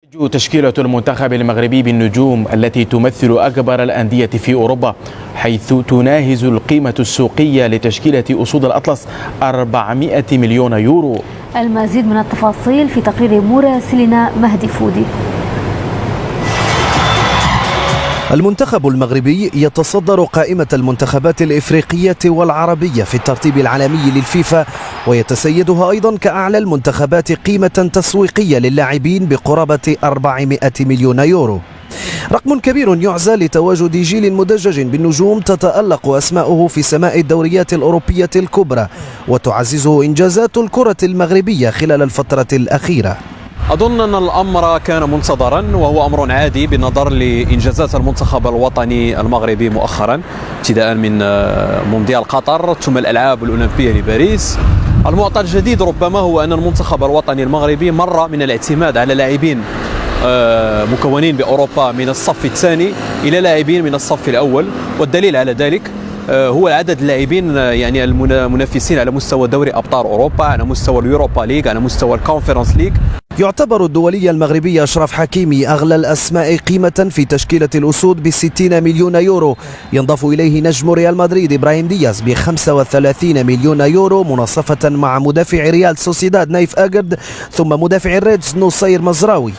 تشكيلة المنتخب المغربي بالنجوم التي تمثل أكبر الأندية في أوروبا، حيث تناهز القيمة السوقية لتشكيلة أسود الأطلس 400 مليون يورو. المزيد من التفاصيل في تقرير مراسلنا مهدي فودي. المنتخب المغربي يتصدر قائمة المنتخبات الإفريقية والعربية في الترتيب العالمي للفيفا، ويتسيدها أيضا كأعلى المنتخبات قيمة تسويقية للاعبين بقرابة 400 مليون يورو. رقم كبير يعزى لتواجد جيل مدجج بالنجوم تتألق أسماؤه في سماء الدوريات الأوروبية الكبرى، وتعززه إنجازات الكرة المغربية خلال الفترة الأخيرة. أظن أن الأمر كان منتظرا، وهو أمر عادي بالنظر لإنجازات المنتخب الوطني المغربي مؤخرا، ابتداء من مونديال قطر ثم الألعاب الأولمبية لباريس. المعطى الجديد ربما هو أن المنتخب الوطني المغربي مر من الاعتماد على لاعبين مكونين بأوروبا من الصف الثاني إلى لاعبين من الصف الأول، والدليل على ذلك هو عدد اللاعبين يعني المنافسين على مستوى دوري أبطال أوروبا، على مستوى اليوروبا ليج، على مستوى الكونفرنس ليج. يعتبر الدولي المغربي أشرف حكيمي أغلى الأسماء قيمة في تشكيلة الأسود ب60 مليون يورو، ينضاف إليه نجم ريال مدريد إبراهيم دياز ب35 مليون يورو، مناصفة مع مدافع ريال سوسيداد نايف أجرد، ثم مدافع الريدز نصير مزراوي،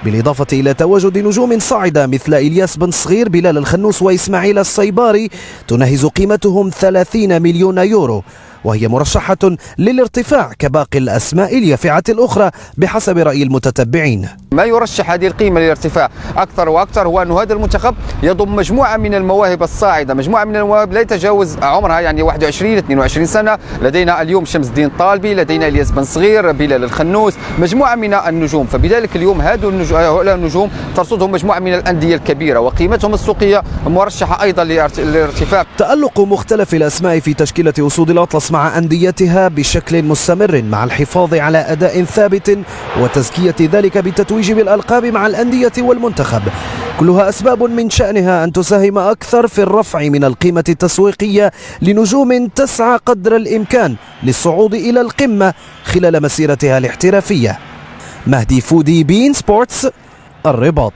بالإضافة إلى تواجد نجوم صاعدة مثل إلياس بن صغير، بلال الخنوس وإسماعيل الصيباري تناهز قيمتهم 30 مليون يورو، وهي مرشحة للارتفاع كباقي الأسماء اليافعة الأخرى بحسب رأي المتتبعين. ما يرشح هذه القيمة للارتفاع أكثر وأكثر هو أن هذا المنتخب يضم مجموعة من المواهب الصاعدة، مجموعة من المواهب لا يتجاوز عمرها يعني 21-22 سنة. لدينا اليوم شمس الدين طالبي، لدينا إلياس بن صغير، بلال الخنوس، مجموعة من النجوم. فبذلك اليوم هؤلاء النجوم ترصدهم مجموعة من الأندية الكبيرة، وقيمتهم السوقية مرشحة أيضا للارتفاع. تألق مختلف الأسماء في تشكيلة أسود الأطلس مع أنديتها بشكل مستمر، مع الحفاظ على أداء ثابت وتزكية ذلك بالتتويج بالألقاب مع الأندية والمنتخب، كلها أسباب من شأنها أن تساهم أكثر في الرفع من القيمة التسويقية لنجوم تسعى قدر الإمكان للصعود إلى القمة خلال مسيرتها الاحترافية. مهدي فودي، بين سبورتس، الرباط.